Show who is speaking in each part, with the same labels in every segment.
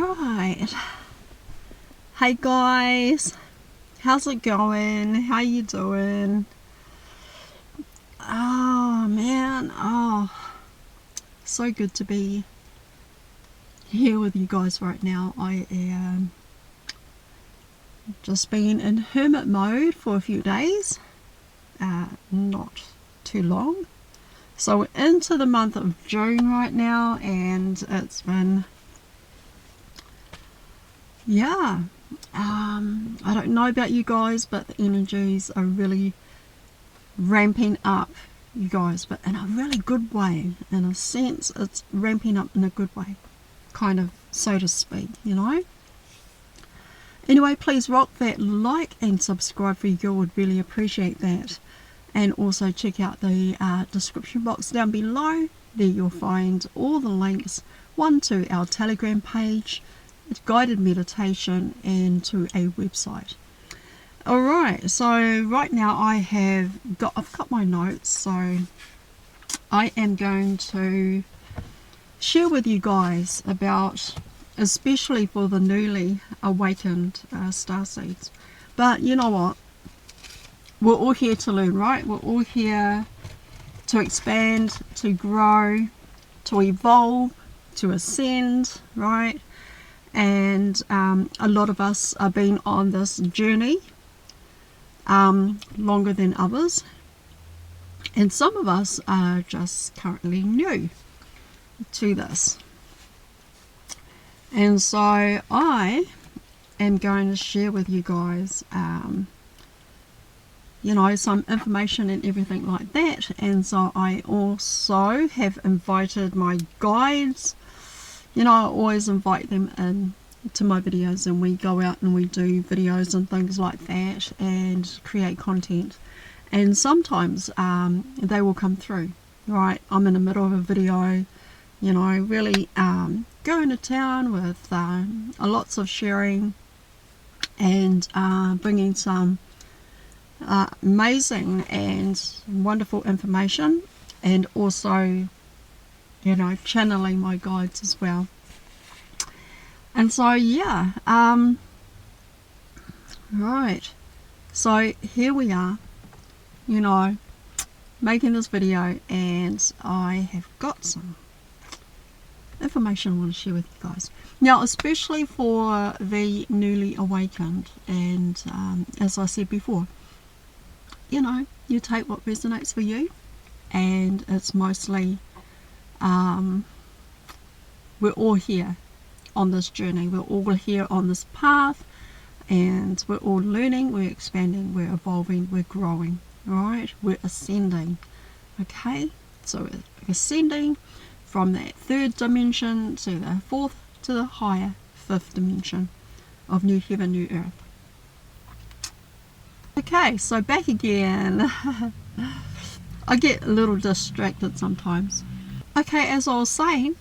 Speaker 1: Alright. Hey guys. How's it going? How you doing? Oh man. Oh. So good to be here with you guys right now. I am just been in hermit mode for a few days. Not too long. So we're into the month of June right now, and it's been, yeah, I don't know about you guys, but the energies are really ramping up, you guys, but in a really good way. In a sense, it's ramping up in a good way, kind of, so to speak, you know. Anyway, please rock that like and subscribe for you, would really appreciate that. And also check out the description box down below. There you'll find all the links, one to our Telegram page, guided meditation, and to a website. Alright, so right now I've got my notes, so I am going to share with you guys about, especially for the newly awakened starseeds. But you know what? We're all here to learn, right? We're all here to expand, to grow, to evolve, to ascend, right? And a lot of us have been on this journey longer than others. And some of us are just currently new to this. And so I am going to share with you guys you know, some information and everything like that. And so I also have invited my guides. You know, I always invite them in to my videos, and we go out and we do videos and things like that and create content. And sometimes they will come through, right? I'm in the middle of a video, you know, really going to town with lots of sharing and bringing some amazing and wonderful information, and also, you know, channeling my guides as well. And so yeah, right, so here we are, you know, making this video, and I have got some information I want to share with you guys now, especially for the newly awakened. And as I said before, you know, you take what resonates for you, and it's mostly we're all here on this journey, we're all here on this path, and we're all learning, we're expanding, we're evolving, we're growing, right? We're ascending. Okay, so we're ascending from that third dimension to the fourth, to the higher fifth dimension of new heaven, new earth. Okay, so back again. I get a little distracted sometimes. Okay, as I was saying,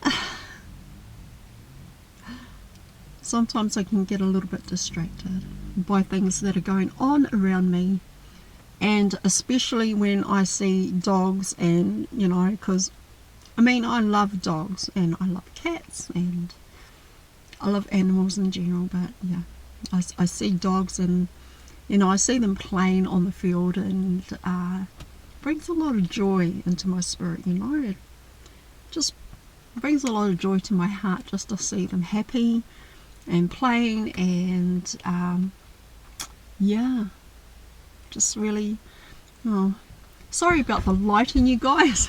Speaker 1: sometimes I can get a little bit distracted by things that are going on around me, and especially when I see dogs, and you know, because I mean, I love dogs and I love cats and I love animals in general, but yeah, I see dogs, and you know, I see them playing on the field, and brings a lot of joy into my spirit, you know. It just brings a lot of joy to my heart just to see them happy and playing, and yeah, just really, oh, sorry about the lighting, you guys.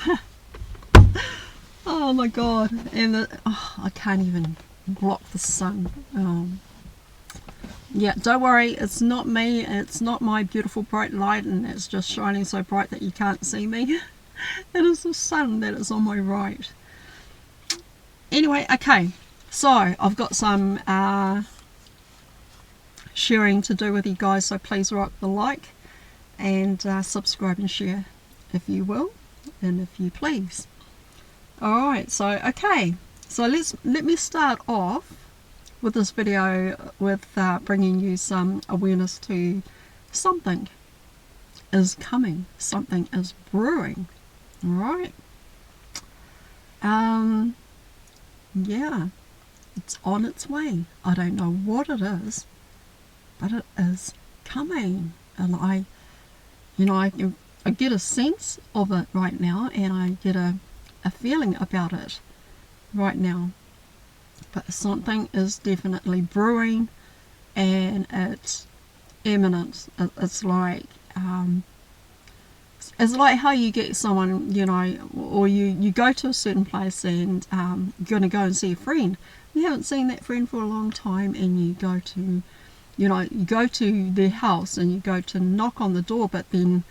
Speaker 1: Oh my god, and I can't even block the sun. Yeah, don't worry, it's not me, it's not my beautiful bright light, and it's just shining so bright that you can't see me. It is the sun that is on my right. Anyway, okay, so I've got some sharing to do with you guys, so please rock the like and subscribe and share if you will, and if you please. Alright, so okay, so let me start off with this video with bringing you some awareness to something is coming, something is brewing. Alright, yeah, It's on its way. I don't know what it is, but it is coming. And I get a sense of it right now, and I get a feeling about it right now. But something is definitely brewing, and it's imminent. It's like how you get someone, or you go to a certain place and you're going to go and see a friend. You haven't seen that friend for a long time, and you go to, you go to their house and you go to knock on the door, but then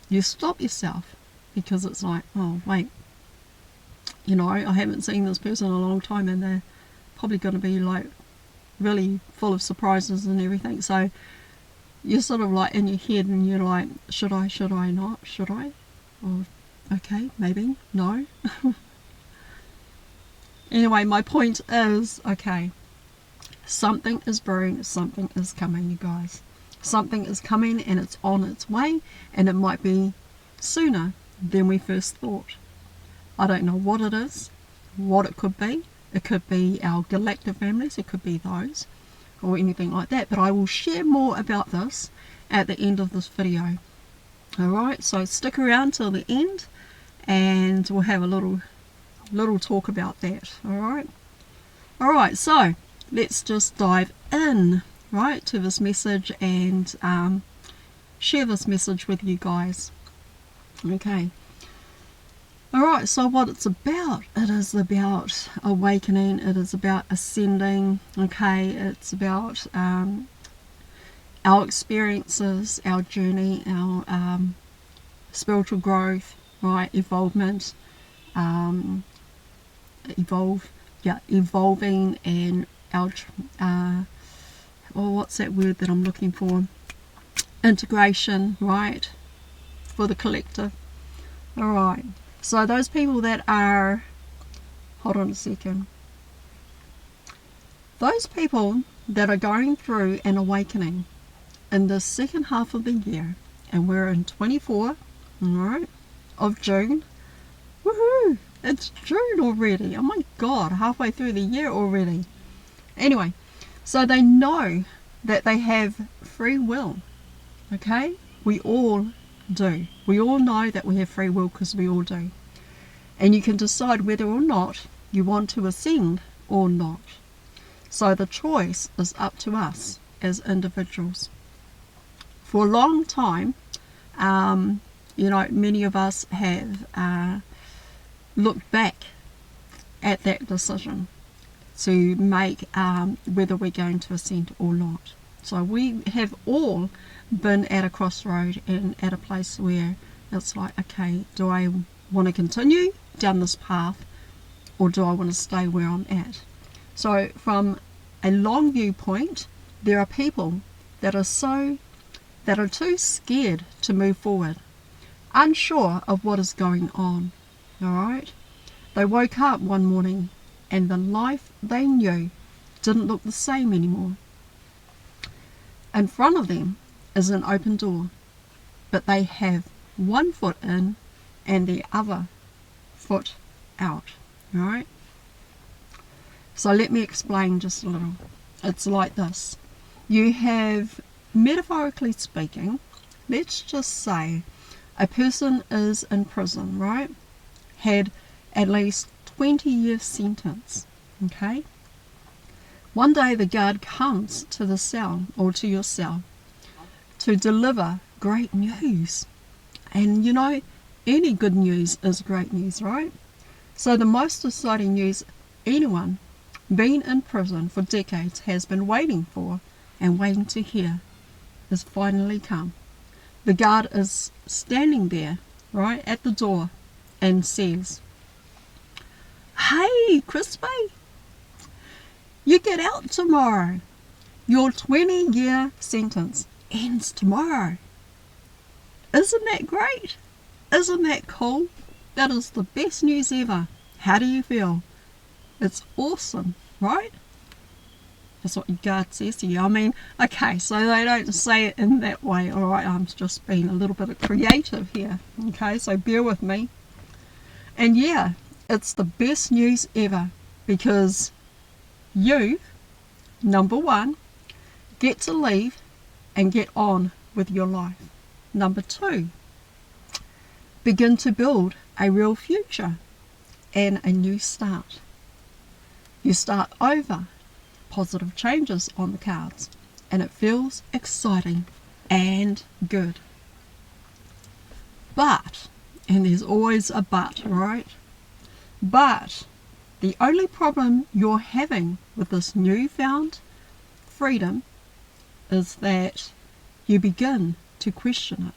Speaker 1: you stop yourself because it's like, oh wait, I haven't seen this person in a long time, and they're probably going to be like really full of surprises and everything. So you're sort of like in your head, and you're like, should I not, should I, or okay, maybe, no. Anyway, my point is, okay, something is brewing, something is coming, you guys. Something is coming, and it's on its way, and it might be sooner than we first thought. I don't know what it is, what it could be. It could be our galactic families, it could be those, or anything like that. But I will share more about this at the end of this video. Alright, so stick around till the end, and we'll have a little talk about that. Alright, so let's just dive in, right, to this message, and share this message with you guys. Okay. Alright, so what it's about, it is about awakening, it is about ascending, okay, it's about our experiences, our journey, our spiritual growth, right, evolvement, evolving, and our, what's that word that I'm looking for, integration, right, for the collective. Alright. So those people that are, hold on a second, those people that are going through an awakening in the second half of the year, and we're in 24, alright, of June, woohoo, it's June already, oh my god, halfway through the year already. Anyway, so they know that they have free will, okay, we all do. We all know that we have free will, because we all do. And you can decide whether or not you want to ascend or not. So the choice is up to us as individuals. For a long time, many of us have looked back at that decision to make whether we're going to ascend or not. So we have all been at a crossroad and at a place where it's like, okay, do I want to continue down this path, or do I want to stay where I'm at? So from a long viewpoint, there are people that are too scared to move forward, unsure of what is going on. Alright? They woke up one morning and the life they knew didn't look the same anymore. In front of them is an open door, but they have one foot in and the other foot out. Alright? So let me explain just a little. It's like this. You have, metaphorically speaking, let's just say a person is in prison, right? Had at least 20-year sentence. Okay? One day the guard comes to the cell, or to your cell, to deliver great news. And any good news is great news, right? So the most exciting news anyone been in prison for decades has been waiting for and waiting to hear has finally come. The guard is standing there, right, at the door, and says, "Hey, Crispy, you get out tomorrow. Your 20-year sentence ends tomorrow." Isn't that great? Isn't that cool? That is the best news ever. How do you feel? It's awesome, right? That's what your guard says to you. I mean, okay, so they don't say it in that way. Alright, I'm just being a little bit creative here. Okay, so bear with me. And yeah, it's the best news ever, because You, number one, get to leave and get on with your life. Number two, begin to build a real future and a new start. You start over, positive changes on the cards, and it feels exciting and good. But, and there's always a but, right? But the only problem you're having with this newfound freedom is that you begin to question it.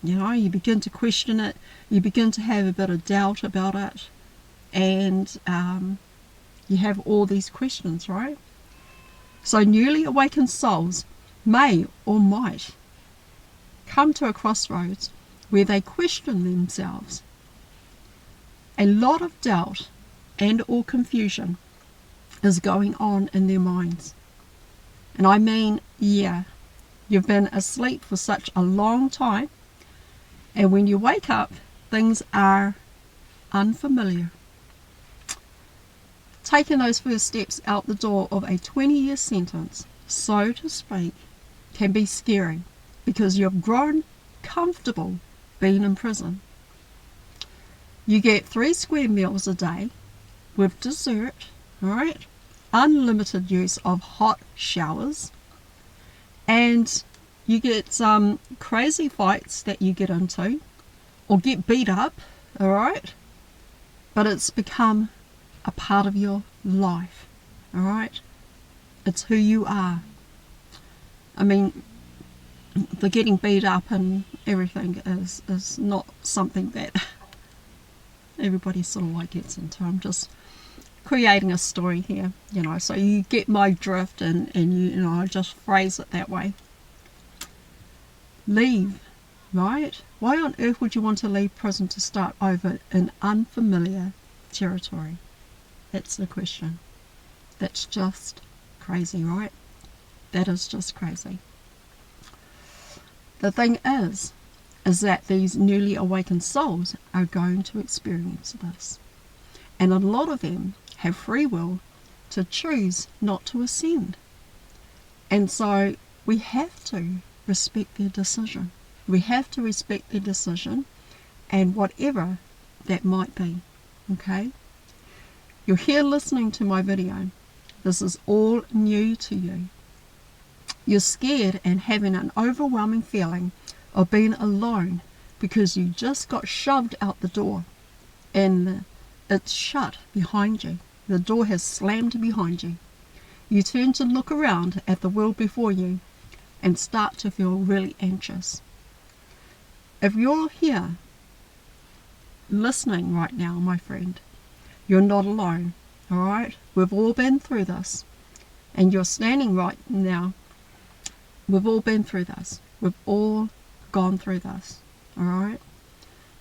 Speaker 1: You begin to question it, you begin to have a bit of doubt about it, and you have all these questions, right? So newly awakened souls may or might come to a crossroads where they question themselves. A lot of doubt and or confusion is going on in their minds. And I mean, you've been asleep for such a long time, and when you wake up, things are unfamiliar. Taking those first steps out the door of a 20-year sentence, so to speak, can be scary because you've grown comfortable being in prison. You get 3 square meals a day with dessert, right? Unlimited use of hot showers, and you get some crazy fights that you get into or get beat up, all right? But it's become a part of your life, all right? It's who you are. I mean, the getting beat up and everything is not something that everybody sort of like gets into. I'm just creating a story here, so you get my drift, and I just phrase it that way. Leave, right? Why on earth would you want to leave prison to start over in unfamiliar territory? That's the question. That's just crazy, right? That is just crazy. The thing is that these newly awakened souls are going to experience this. And a lot of them have free will to choose not to ascend. And so we have to respect their decision. We have to respect their decision, and whatever that might be, okay? You're here listening to my video. This is all new to you. You're scared and having an overwhelming feeling of being alone because you just got shoved out the door and it's shut behind you. The door has slammed behind you. You turn to look around at the world before you and start to feel really anxious. If you're here listening right now, my friend, you're not alone, all right? We've all been through this. And you're standing right now. We've all been through this. We've all gone through this, all right?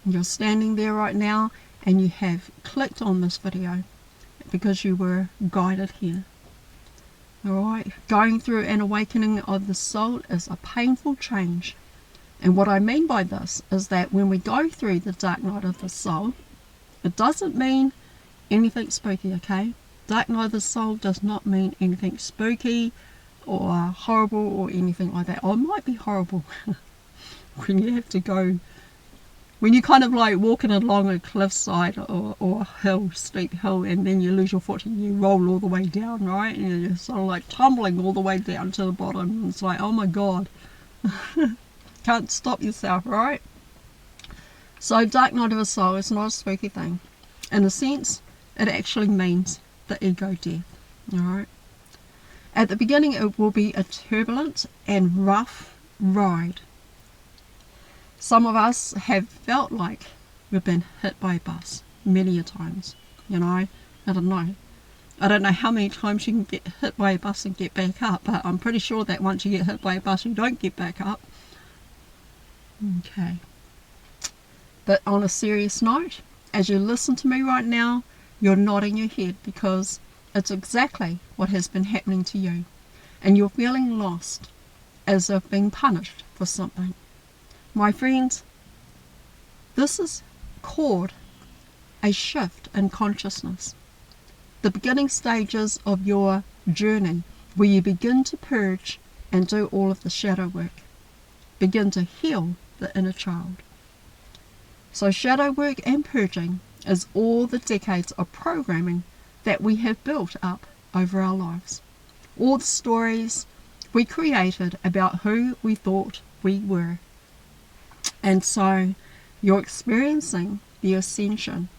Speaker 1: And you're standing there right now, and you have clicked on this video because you were guided here. Alright, going through an awakening of the soul is a painful change. And what I mean by this is that when we go through the dark night of the soul, it doesn't mean anything spooky, okay? Dark night of the soul does not mean anything spooky or horrible or anything like that. Or it might be horrible when you have to go, when you kind of like walking along a cliffside or a hill, steep hill, and then you lose your footing, you roll all the way down, right? And you're sort of like tumbling all the way down to the bottom. It's like, oh my God. Can't stop yourself, right? So dark night of the soul is not a spooky thing. In a sense, it actually means the ego death, alright? At the beginning, it will be a turbulent and rough ride. Some of us have felt like we've been hit by a bus many a times, I don't know. I don't know how many times you can get hit by a bus and get back up, but I'm pretty sure that once you get hit by a bus, you don't get back up. Okay. But on a serious note, as you listen to me right now, you're nodding your head because it's exactly what has been happening to you. And you're feeling lost, as if being punished for something. My friends, this is called a shift in consciousness. the beginning stages of your journey, where you begin to purge and do all of the shadow work. Begin to heal the inner child. So shadow work and purging is all the decades of programming that we have built up over our lives. All the stories we created about who we thought we were. And so you're experiencing the ascension,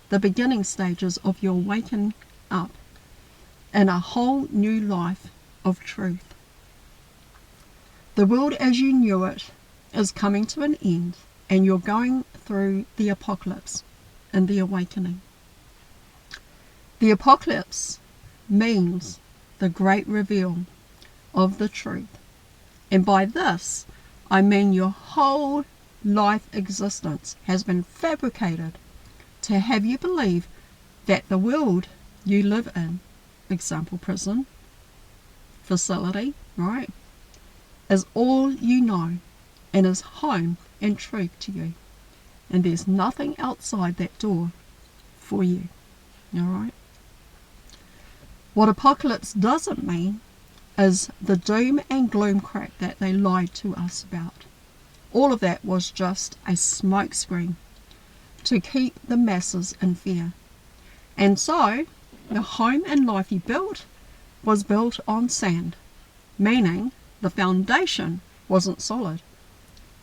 Speaker 1: the beginning stages of your waking up in a whole new life of truth. The world as you knew it is coming to an end, and you're going through the apocalypse and the awakening. The apocalypse means the great reveal of the truth. And by this, I mean your whole life existence has been fabricated to have you believe that the world you live in, example prison, facility, right, is all you know and is home and truth to you. And there's nothing outside that door for you. Alright? What apocalypse doesn't mean is the doom and gloom crap that they lied to us about. All of that was just a smokescreen to keep the masses in fear. And so, the home and life you built was built on sand, meaning the foundation wasn't solid,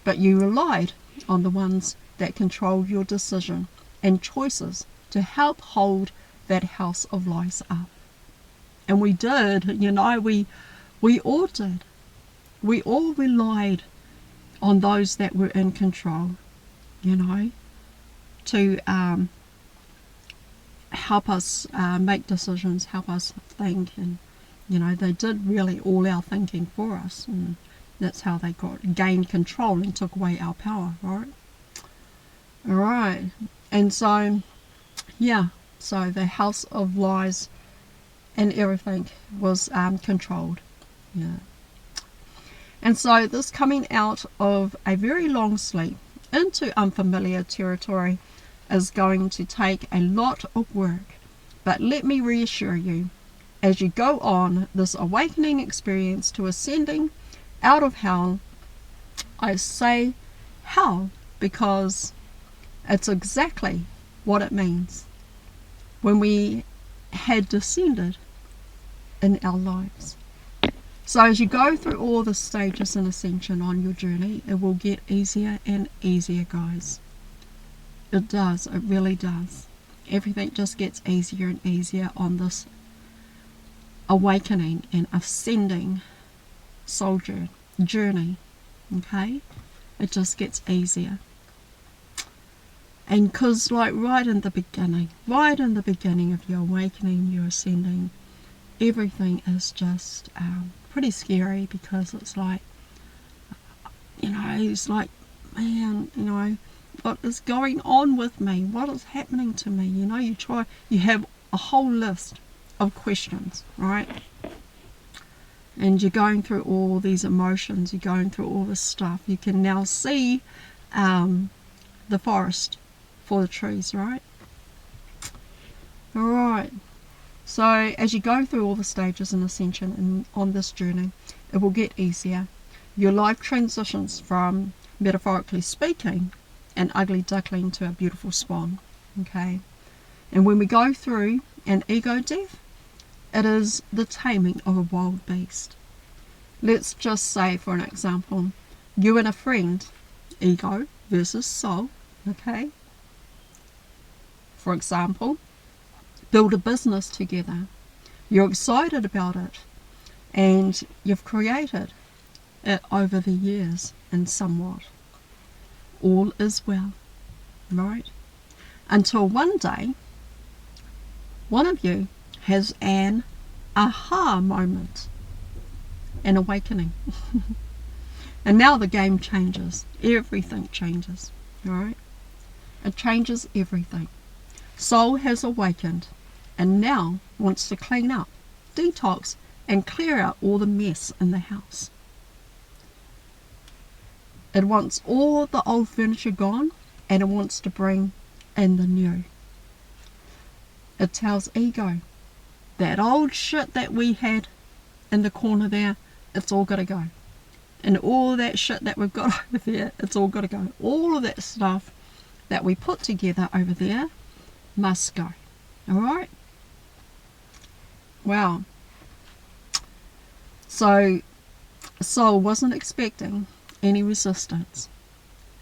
Speaker 1: but you relied on the ones that controlled your decision and choices to help hold that house of lies up. And we did, we all did. We all relied on those that were in control, to help us make decisions, help us think, and they did really all our thinking for us, and that's how they gained control and took away our power, right? All right, and so so the house of lies and everything was controlled, and so this coming out of a very long sleep into unfamiliar territory is going to take a lot of work. But let me reassure you, as you go on this awakening experience to ascending out of hell, I say hell because it's exactly what it means when we had descended in our lives. So as you go through all the stages in ascension on your journey, it will get easier and easier, guys. It does, it really does. Everything just gets easier and easier on this awakening and ascending soul journey, okay? It just gets easier. And because right in the beginning of your awakening, your ascending, everything is just pretty scary, because it's like, it's like, man, what is going on with me? What is happening to me? You have a whole list of questions, right? And you're going through all these emotions, you're going through all this stuff. You can now see the forest for the trees, right? All right. So as you go through all the stages in ascension and on this journey, it will get easier. Your life transitions from, metaphorically speaking, an ugly duckling to a beautiful swan, okay? And when we go through an ego death, it is the taming of a wild beast. Let's just say, for an example, you and a friend, ego versus soul, okay? For example, build a business together. You're excited about it, and you've created it over the years, and somewhat all is well, right? Until one day, one of you has an aha moment, an awakening. And now the game changes. Everything changes, right? It changes everything. Soul has awakened and now wants to clean up, detox, and clear out all the mess in the house. It wants all the old furniture gone, and it wants to bring in the new. It tells ego, that old shit that we had in the corner there, it's all got to go. And all that shit that we've got over there, it's all got to go. All of that stuff that we put together over there must go. Alright? Wow. So, soul wasn't expecting any resistance.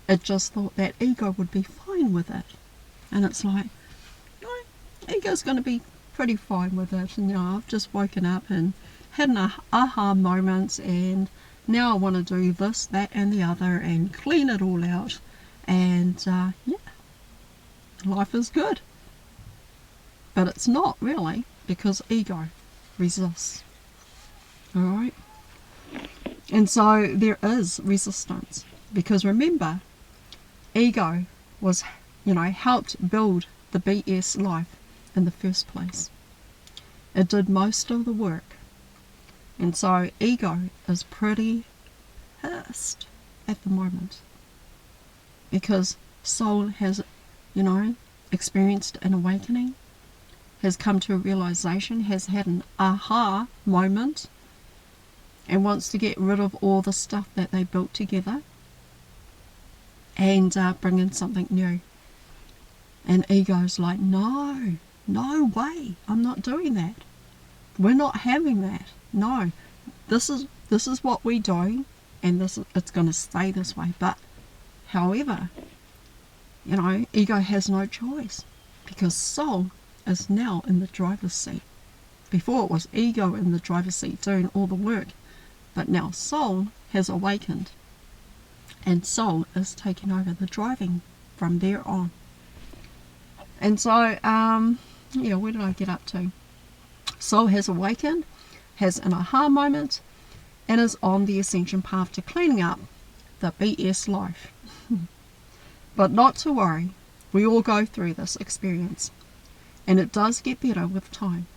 Speaker 1: It just thought that ego would be fine with it. And it's like, no, ego's going to be pretty fine with it. And, I've just woken up and had an aha moment, and now I want to do this, that, and the other, and clean it all out. And, yeah, life is good. But it's not really, because ego resists. Alright? And so there is resistance. Because remember, ego was, helped build the BS life in the first place. It did most of the work. And so ego is pretty pissed at the moment. Because soul has, experienced an awakening, has come to a realization, has had an aha moment, and wants to get rid of all the stuff that they built together and bring in something new. And ego's like, no way, I'm not doing that. We're not having that. No, this is what we're doing, and it's going to stay this way. But, however, ego has no choice, because soul is now in the driver's seat. Before it was ego in the driver's seat doing all the work, but now soul has awakened, and soul is taking over the driving from there on. And so, where did I get up to? Soul has awakened, has an aha moment, and is on the ascension path to cleaning up the BS life. But not to worry, we all go through this experience, and it does get better with time.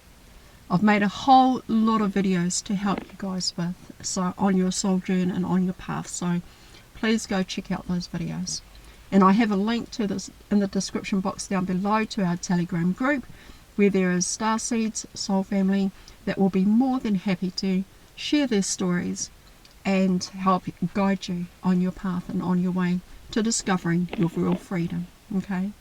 Speaker 1: I've made a whole lot of videos to help you guys with, so on your soul journey and on your path, so please go check out those videos. And I have a link to this in the description box down below to our Telegram group, where there is Starseeds Soul Family that will be more than happy to share their stories and help guide you on your path and on your way to discovering your real freedom. Okay?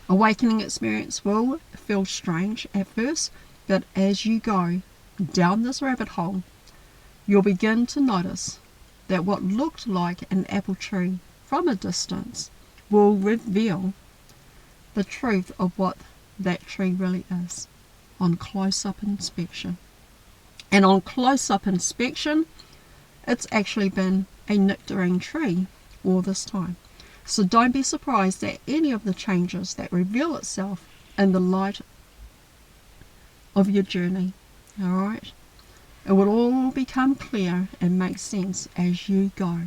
Speaker 1: Awakening experience will feel strange at first, but as you go down this rabbit hole, you'll begin to notice that what looked like an apple tree from a distance will reveal the truth of what that tree really is on close-up inspection. And on close-up inspection, it's actually been a nectarine tree all this time. So don't be surprised at any of the changes that reveal itself in the light of your journey. Alright? It will all become clear and make sense as you go.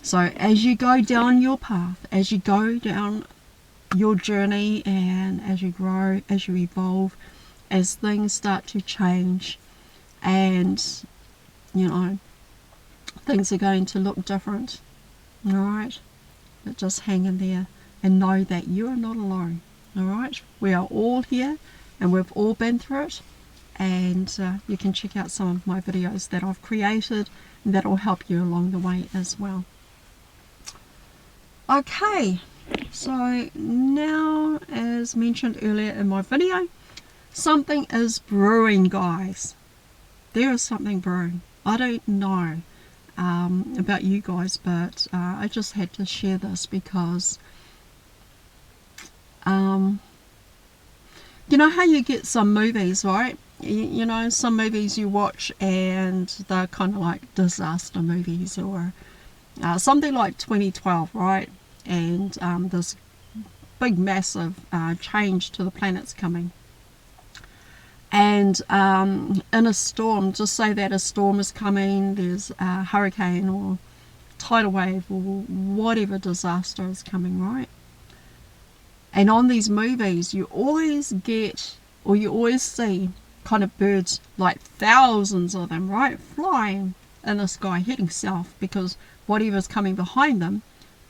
Speaker 1: So as you go down your path, as you go down your journey, and as you grow, as you evolve, as things start to change, and things are going to look different. Alright? But just hang in there and know that you are not alone. Alright? We are all here, and we've all been through it, and you can check out some of my videos that I've created that will help you along the way as well. Okay, so now, as mentioned earlier in my video, something is brewing, guys. There is something brewing. I don't know about you guys, but I just had to share this because you know how you get some movies, right? You know, some movies you watch and they're kind of like disaster movies, or something like 2012, right? And this big massive change to the planet's coming. And in a storm, just say that a storm is coming, there's a hurricane or tidal wave or whatever disaster is coming, right? And on these movies, you always get, or you always see kind of birds, like thousands of them, right, flying in the sky, heading south, because whatever's coming behind them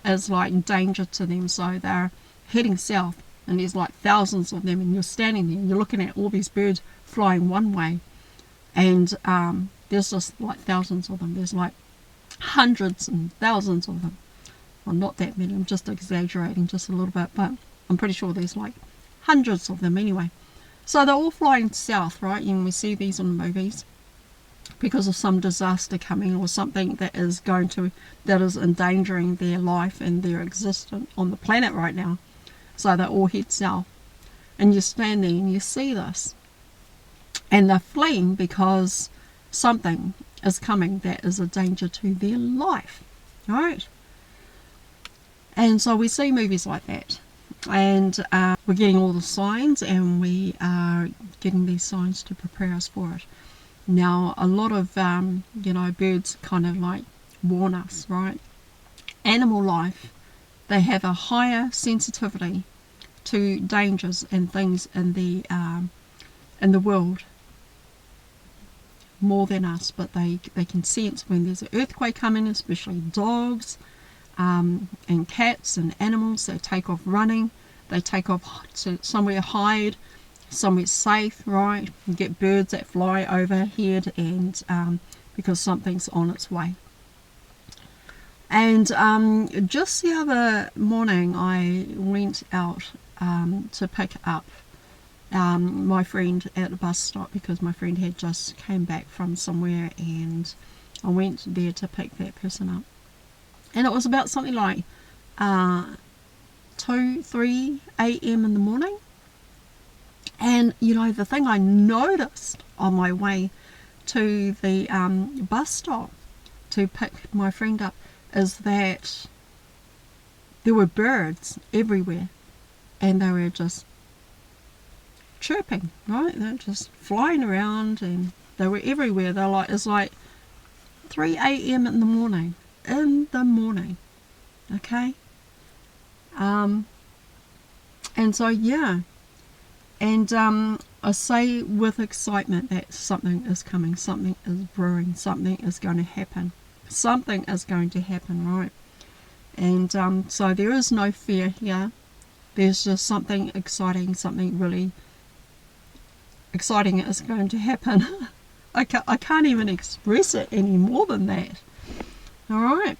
Speaker 1: is like danger to them, so they're heading south and there's like thousands of them, and you're standing there and you're looking at all these birds flying one way, and there's just like thousands of them. There's like hundreds and thousands of them. Well, not that many, I'm just exaggerating just a little bit, but I'm pretty sure there's like hundreds of them anyway. So they're all flying south, right? And we see these in the movies because of some disaster coming, or something that is endangering their life and their existence on the planet right now. So they all head south, and you stand there and you see this, and they're fleeing because something is coming that is a danger to their life, right? And so we see movies like that, and we're getting all the signs, and we are getting these signs to prepare us for it. Now, a lot of birds kind of like warn us, right? Animal life, they have a higher sensitivity to dangers and things in the world more than us, but they can sense when there's an earthquake coming, especially dogs and cats and animals. They take off running, they take off to somewhere hide, somewhere safe, right? You get birds that fly overhead, and because something's on its way. And just the other morning I went out to pick up my friend at the bus stop, because my friend had just came back from somewhere, and I went there to pick that person up. And it was about something like 2-3 a.m. in the morning. And the thing I noticed on my way to the bus stop to pick my friend up is that there were birds everywhere, and they were just chirping, right? They're just flying around, and they were everywhere. It's like 3 a.m. in the morning. Okay? And so, yeah. And I say with excitement that something is coming, something is brewing, something is going to happen. Something is going to happen, right? And so there is no fear here. There's just something exciting, something really exciting is going to happen. I can't even express it any more than that. All right.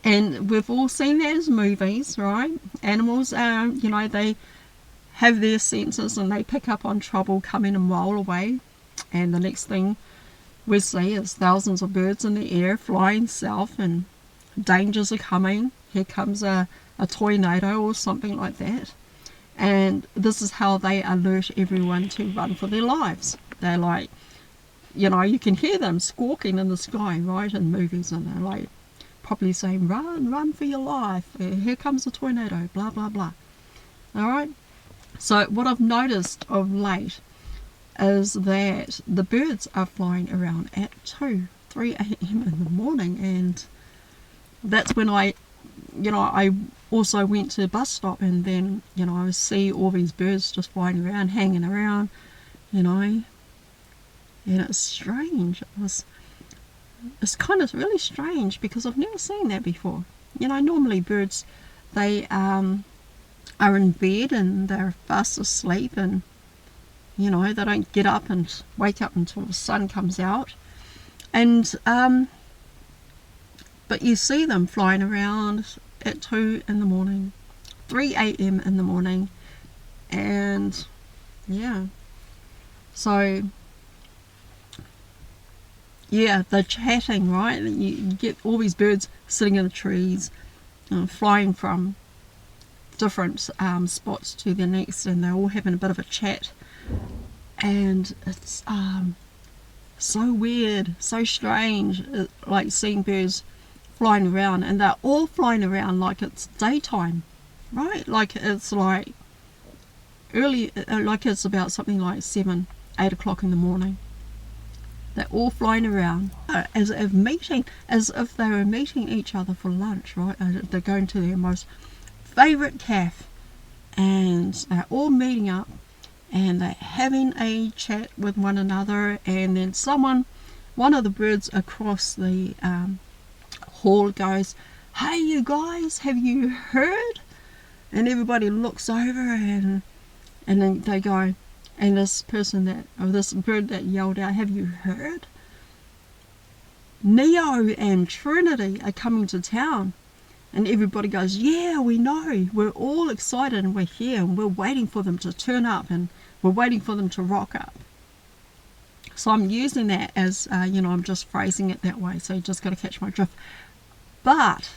Speaker 1: And we've all seen that as movies, right? Animals, they have their senses, and they pick up on trouble coming a mile away. And the next thing we see is thousands of birds in the air flying south, and dangers are coming. Here comes a tornado or something like that. And this is how they alert everyone to run for their lives. They're like, you can hear them squawking in the sky, right, in movies, and they're like probably saying, run for your life, here comes a tornado, blah, blah, blah. All right? So what I've noticed of late is that the birds are flying around at 2-3 a.m. in the morning, and that's when I also went to the bus stop, and then, I see all these birds just flying around, hanging around, and it's strange. It's kind of really strange, because I've never seen that before. Normally birds, they are in bed and they're fast asleep, and they don't get up and wake up until the sun comes out. And but you see them flying around at 2 in the morning, 3 a.m. in the morning, and yeah. So yeah, they're chatting, right? You get all these birds sitting in the trees, flying from different spots to the next, and they're all having a bit of a chat. And it's so weird, so strange, like seeing birds flying around, and they're all flying around like it's daytime, right? Like it's like early, like it's about something like 7-8 o'clock in the morning. They're all flying around as if they were meeting each other for lunch, right? They're going to their most favourite cafe, and they're all meeting up, and they're having a chat with one another. And then one of the birds across the hall goes, "Hey, you guys, have you heard And everybody looks over and then they go, and this bird that yelled out, have you heard? Neo and Trinity are coming to town. And everybody goes, yeah, we know. We're all excited and we're here and we're waiting for them to turn up and we're waiting for them to rock up. So I'm using that as, I'm just phrasing it that way. So you just got to catch my drift. But,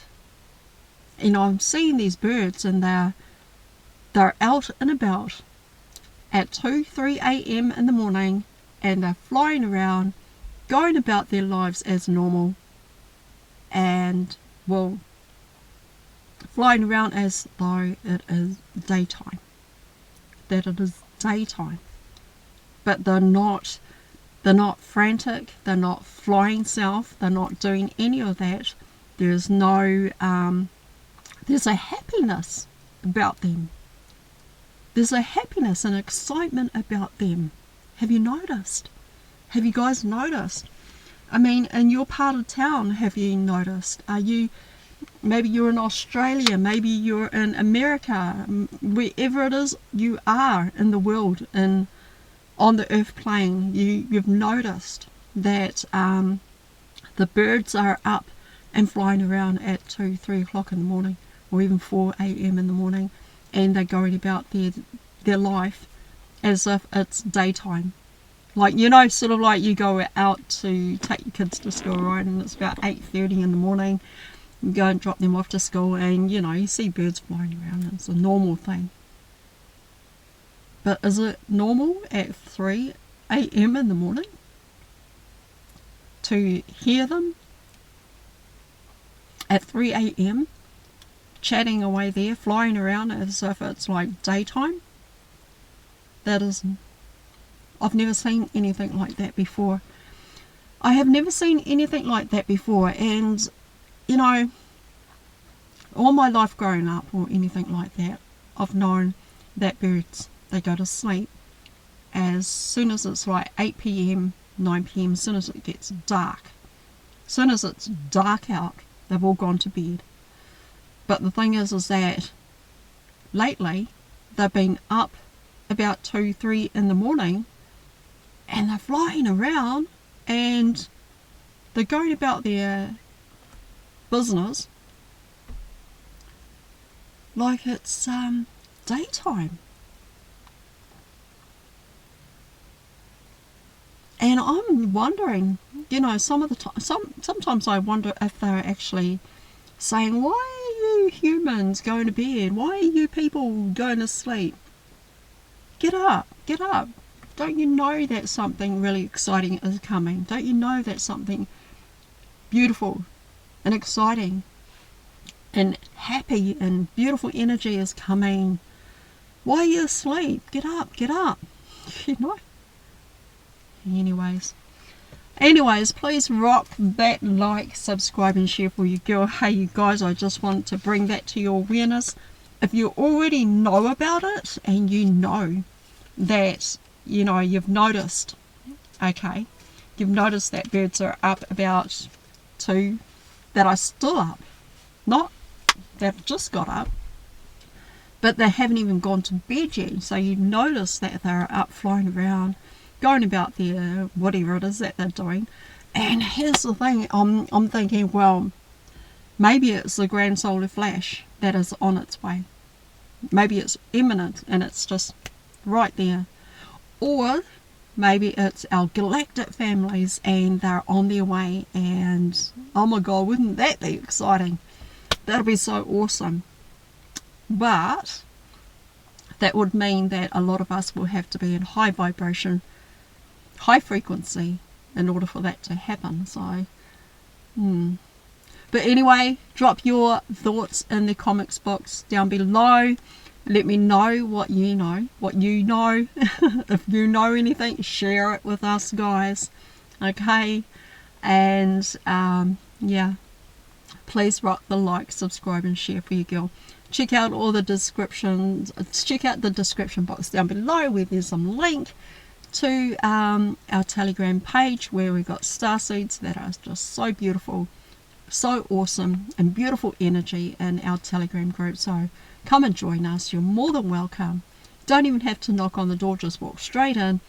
Speaker 1: I'm seeing these birds and they're out and about at 2, 3 a.m. in the morning, and they're flying around, going about their lives as normal, and, flying around as though it is daytime. That it is daytime. But they're not frantic, they're not flying south, they're not doing any of that. There's no, there's a happiness about them. There's a happiness and excitement about them. Have you noticed? Have you guys noticed? I mean, in your part of town, have you noticed? Maybe you're in Australia, maybe you're in America, wherever it is you are in the world, on the earth plane, you've noticed that the birds are up and flying around at 2, 3 o'clock in the morning, or even 4 a.m. in the morning, and they're going about their life as if it's daytime. Like, sort of like you go out to take your kids to school, right, and it's about 8:30 in the morning, you go and drop them off to school, and, you see birds flying around, and it's a normal thing. But is it normal at 3 a.m. in the morning to hear them at 3 a.m. chatting away there, flying around as if it's like daytime? That isn't. I've never seen anything like that before. I have never seen anything like that before, and, all my life growing up or anything like that, I've known that birds, they go to sleep as soon as it's like 8 p.m, 9 p.m, as soon as it gets dark. As soon as it's dark out, they've all gone to bed. But the thing is that lately they've been up about 2, 3 in the morning, and they're flying around and they're going about their business like it's daytime. And I'm wondering, some of the time, sometimes I wonder if they're actually saying, why are you humans going to bed? Why are you people going to sleep? Get up, get up. Don't you know that something really exciting is coming? Don't you know that something beautiful and exciting and happy and beautiful energy is coming? Why are you asleep? Get up, get up. Anyways, please rock that like, subscribe and share for your girl. Hey, you guys, I just want to bring that to your awareness. If you already know about it and you know that, you've noticed, okay, you've noticed that birds are up about 2, that are still up, not they've just got up, but they haven't even gone to bed yet. So you notice that they're up flying around, going about their whatever it is that they're doing. And here's the thing, I'm thinking, well, maybe it's the grand solar flash that is on its way. Maybe it's imminent and it's just right there. Or maybe it's our galactic families and they're on their way, and oh my god, wouldn't that be exciting? That'll be so awesome. But that would mean that a lot of us will have to be in high vibration, high frequency, in order for that to happen. So but anyway, drop your thoughts in the comments box down below. Let me know what you know. If you know anything, share it with us, guys. Okay? And yeah, please rock the like, subscribe and share for your girl. Check out all the descriptions. Check out the description box down below where there's some link to our Telegram page, where we've got starseeds that are just so beautiful, so awesome, and beautiful energy in our Telegram group. So come and join us. You're more than welcome. Don't even have to knock on the door, just walk straight in,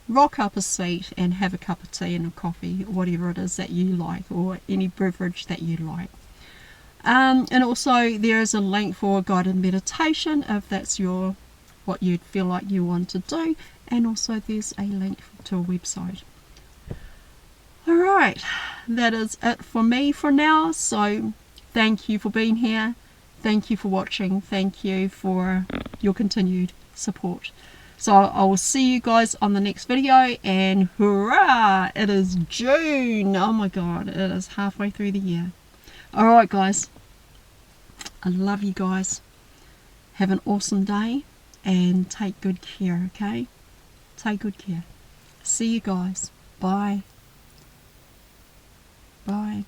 Speaker 1: rock up a seat and have a cup of tea and a coffee, whatever it is that you like, or any beverage that you like. And also there is a link for guided meditation if that's what you'd feel like you want to do, and also there's a link to a website. Alright, that is it for me for now, so thank you for being here, thank you for watching, thank you for your continued support. So I will see you guys on the next video, and hurrah, it is June. Oh my god, it is halfway through the year. Alright guys, I love you guys. Have an awesome day and take good care, okay? Take good care. See you guys. Bye. Bye.